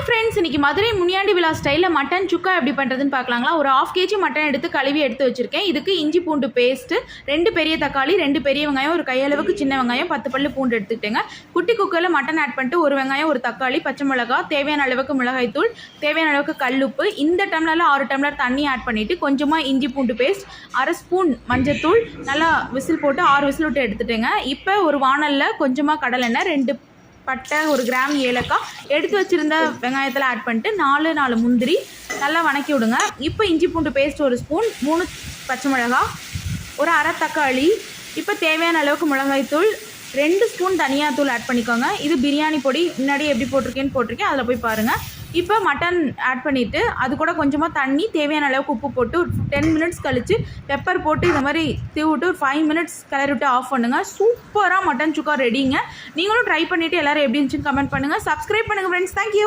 Friends, இன்னைக்கு மதுரை முனியாண்டி விழா ஸ்டைலில் மட்டன் சுக்கா எப்படி பண்ணுறதுன்னு பார்க்கலாங்களா. ஒரு 1/2 kg மட்டன் எடுத்து கழுவி எடுத்து வச்சுருக்கேன். இதுக்கு இஞ்சி பூண்டு பேஸ்ட்டு, 2 பெரிய தக்காளி, 2 பெரிய வெங்காயம், ஒரு கையளவுக்கு சின்ன வெங்காயம், 10 பல்லு பூண்டு எடுத்துக்கிட்டேங்க. குட்டி குக்கரில் மட்டன் ஆட் பண்ணிட்டு ஒரு வெங்காயம், ஒரு தக்காளி, பச்சை மிளகா, தேவையான அளவுக்கு மிளகாய்த்தூள், தேவையான அளவுக்கு கல்லுப்பு, இந்த டம்ளரில் 6 டம்ளர் தண்ணி ஆட் பண்ணிவிட்டு கொஞ்சமாக இஞ்சி பூண்டு பேஸ்ட், 1/2 ஸ்பூன் மஞ்சத்தூள், நல்லா விசில் போட்டு 6 விசில் விட்டு எடுத்துட்டேங்க. இப்போ ஒரு வானலில் கொஞ்சமாக கடலெண்ணெய், 2 பட்டை, 1 கிராம் ஏலக்காய், எடுத்து வச்சுருந்த வெங்காயத்தில் ஆட் பண்ணிட்டு 4 முந்திரி நல்லா வணக்கி விடுங்க. இப்போ இஞ்சி பூண்டு பேஸ்ட் 1 ஸ்பூன், 3 பச்சை மிளகா, ஒரு அரை தக்காளி, இப்போ தேவையான அளவுக்கு மிளகாய்த்தூள், 2 ஸ்பூன் தனியாத்தூள் ஆட் பண்ணிக்கோங்க. இது பிரியாணி பொடி, முன்னாடி எப்படி போட்டிருக்கேன் அதில் போய் பாருங்கள். இப்போ மட்டன் ஆட் பண்ணிவிட்டு அது கூட கொஞ்சமாக தண்ணி, தேவையான அளவுக்கு உப்பு போட்டு ஒரு 10 மினிட்ஸ் கழித்து பெப்பர் போட்டு இந்த மாதிரி தீவிட்டு ஒரு 5 மினிட்ஸ் கிளறி விட்டு ஆஃப் பண்ணுங்கள். சூப்பராக மட்டன் சுக்கா ரெடிங்க. நீங்களும் ட்ரை பண்ணிவிட்டு எல்லோரும் எப்படி இருந்துச்சுன்னு கமெண்ட் பண்ணுங்கள். சப்ஸ்கிரைப் பண்ணுங்கள் ஃப்ரெண்ட்ஸ். தேங்க்யூ.